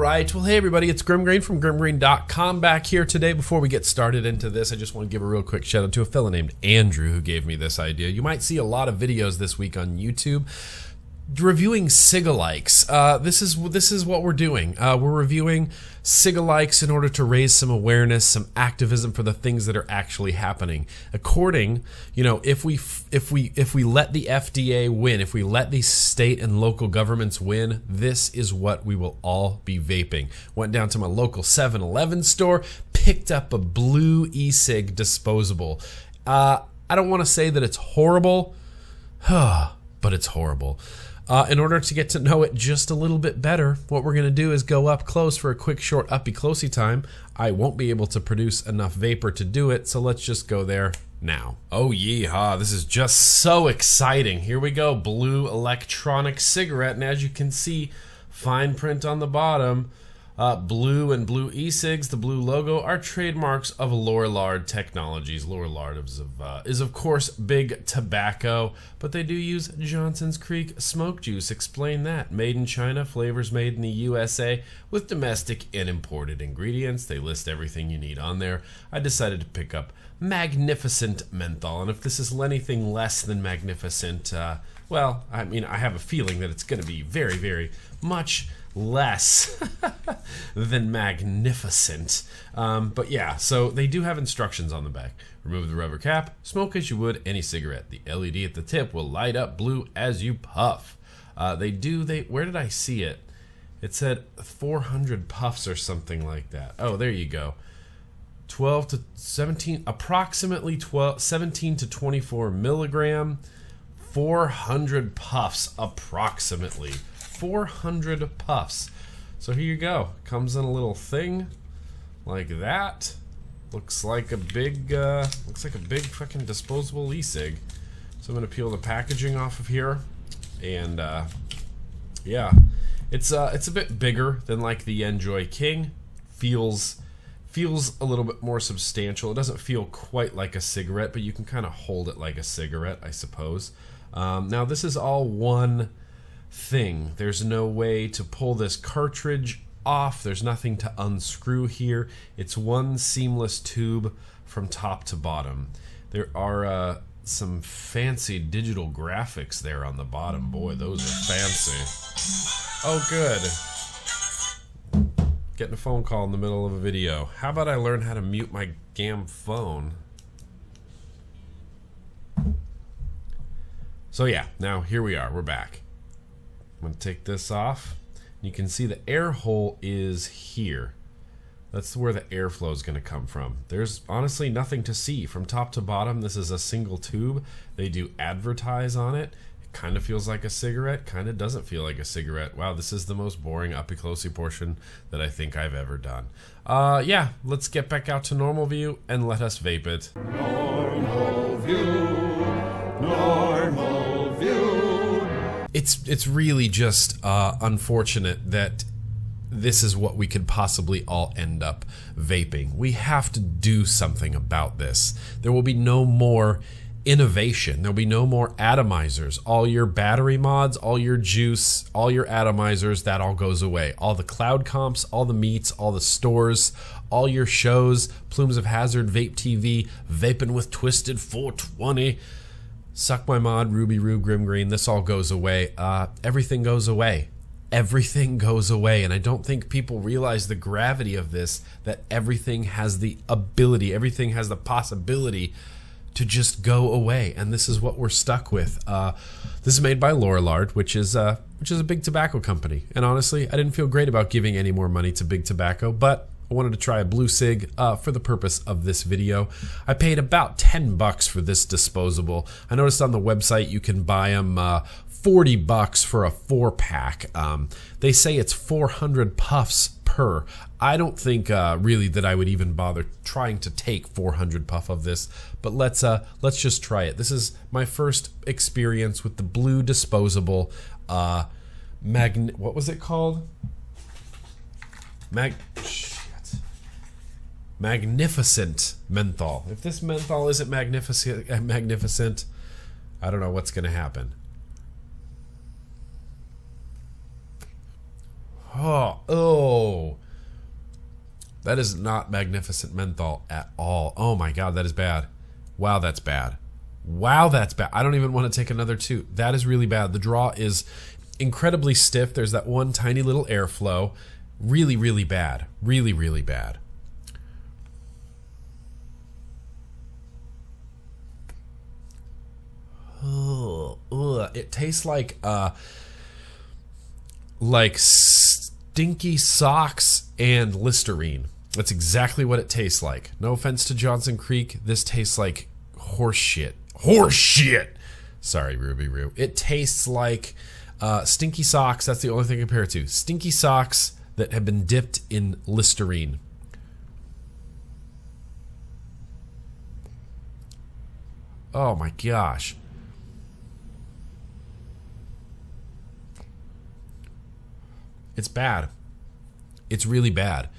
right, well, hey everybody, it's Grimgreen from grimgreen.com back here today. Before we get started into this, I just want to give a real quick shout out to a fella named Andrew who gave me this idea. You might see a lot of videos this week on YouTube reviewing cigalikes. This is what we're doing. We're reviewing cigalikes in order to raise some awareness, some activism for the things that are actually happening. According, if we let the FDA win, if we let these state and local governments win, this is what we will all be vaping. Went down to my local 7-Eleven store, picked up a BluCig disposable. I don't want to say that it's horrible, but it's horrible. In order to get to know it just a little bit better, what we're going to do is go up close for a quick short uppy-closey time. I won't be able to produce enough vapor to do it, so let's just go there now. Oh yeehaw, this is just so exciting. Here we go, blue electronic cigarette, and as you can see, fine print on the bottom. Blue and BluCigs, the blue logo, are trademarks of Lorillard Technologies. Lorillard is of course big tobacco, but they do use Johnson's Creek smoke juice. Explain that. Made in China, flavors made in the USA with domestic and imported ingredients. They list everything you need on there. I decided to pick up Magnificent Menthol, and if this is anything less than magnificent, well, I mean, I have a feeling that it's going to be very, very much less than magnificent. But yeah, so they do have instructions on the back. Remove the rubber cap, smoke as you would any cigarette. The LED at the tip will light up blue as you puff. Where did I see it? It said 400 puffs or something like that. Oh, there you go. 12 to 17, approximately 17 to 24 milligram, 400 puffs approximately. 400 puffs. So here you go. Comes in a little thing like that. Looks like a big fucking disposable e-cig. So I'm gonna peel the packaging off of here, and yeah, it's a bit bigger than like the Enjoy King. Feels a little bit more substantial. It doesn't feel quite like a cigarette, but you can kind of hold it like a cigarette, I suppose. Now this is all one thing. There's no way to pull this cartridge off. There's nothing to unscrew here. It's one seamless tube from top to bottom. There are some fancy digital graphics there on the bottom. Boy, those are fancy. Oh, good. Getting a phone call in the middle of a video. How about I learn how to mute my damn phone? So yeah, now here we are. We're back. I'm going to take this off. You can see the air hole is here. That's where the airflow is going to come from. There's honestly nothing to see from top to bottom. This is a single tube. They do advertise on it. It kind of feels like a cigarette, kind of doesn't feel like a cigarette. Wow, this is the most boring uppy-closey portion that I think I've ever done. Yeah, let's get back out to normal view and let us vape it. Normal view, normal view. It's really just unfortunate that this is what we could possibly all end up vaping. We have to do something about this. There will be no more innovation. There'll be no more atomizers. All your battery mods, all your juice, all your atomizers, that all goes away. All the cloud comps, all the meets, all the stores, all your shows, Plumes of Hazard, Vape TV, Vaping with Twisted 420, Suck My Mod, Ruby Roo, Grim Green, this all goes away. Everything goes away. Everything goes away, and I don't think people realize the gravity of this, that everything has the ability, everything has the possibility to just go away, and this is what we're stuck with. This is made by Lorillard, which is a big tobacco company, and honestly, I didn't feel great about giving any more money to big tobacco, but I wanted to try a BluCig for the purpose of this video. I paid about 10 bucks for this disposable. I noticed on the website you can buy them 40 bucks for a 4-pack. They say it's 400 puffs per. I don't think really that I would even bother trying to take 400 puff of this, but let's just try it. This is my first experience with the blue disposable what was it called? Magnificent Menthol. If this menthol isn't magnificent, I don't know what's going to happen. Oh. That is not magnificent menthol at all. Oh my God, that is bad. Wow, that's bad. Wow, that's bad. I don't even want to take another toot. That is really bad. The draw is incredibly stiff. There's that one tiny little airflow. Really, really bad. Really, really bad. Oh, ugh. It tastes like stinky socks and Listerine. That's exactly what it tastes like. No offense to Johnson Creek. This tastes like horse shit. Horse shit! Sorry, Ruby Roo. It tastes like stinky socks. That's the only thing I compare it to. Stinky socks that have been dipped in Listerine. Oh my gosh. It's bad. It's really bad.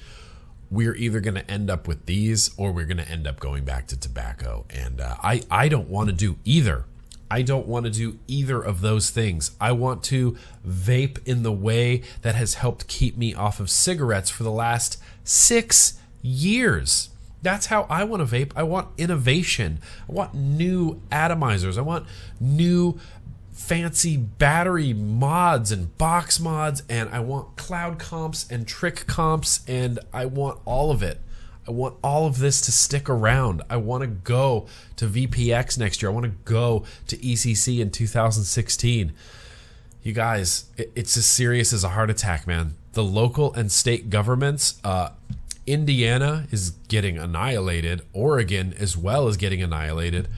We're either going to end up with these or we're going to end up going back to tobacco. And I don't want to do either. I don't want to do either of those things. I want to vape in the way that has helped keep me off of cigarettes for the last 6 years. That's how I want to vape. I want innovation. I want new atomizers. I want new fancy battery mods and box mods, and I want cloud comps and trick comps, and I want all of it. I want all of this to stick around. I want to go to VPX next year. I want to go to ECC in 2016. You guys, it's as serious as a heart attack, man. The local and state governments, Indiana is getting annihilated. Oregon as well is getting annihilated.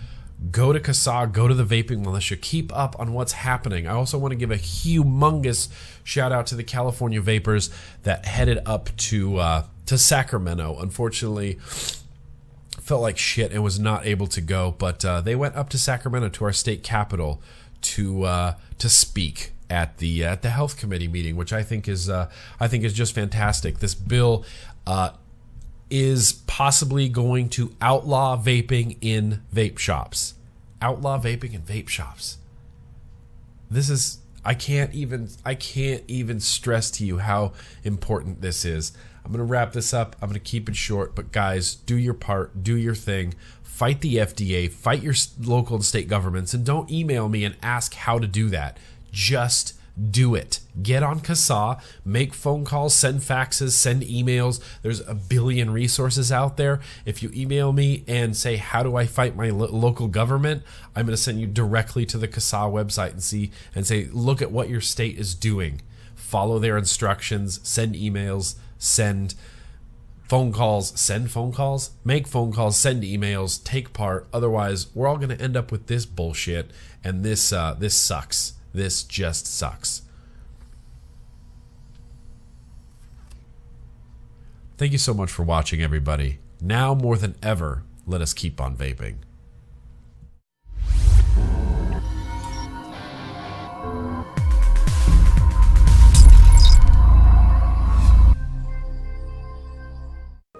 Go to CASA, go to the Vaping Militia, keep up on what's happening. I also want to give a humongous shout out to the California vapors that headed up to Sacramento. Unfortunately, felt like shit and was not able to go, but they went up to Sacramento, to our state capital, to speak at the health committee meeting, which I think is just fantastic. This bill is possibly going to outlaw vaping in vape shops. Outlaw vaping in vape shops. This is, I can't even stress to you how important this is. I'm going to wrap this up. I'm going to keep it short, but guys, do your part, do your thing. Fight the FDA, fight your local and state governments, and don't email me and ask how to do that. Just do it. Get on CASA, make phone calls, send faxes, send emails. There's a billion resources out there. If you email me and say, how do I fight my local government? I'm going to send you directly to the CASA website and say, look at what your state is doing. Follow their instructions, send emails, send phone calls, make phone calls, send emails, take part. Otherwise, we're all going to end up with this bullshit, and this sucks. This just sucks. Thank you so much for watching, everybody. Now more than ever, let us keep on vaping.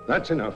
That's enough.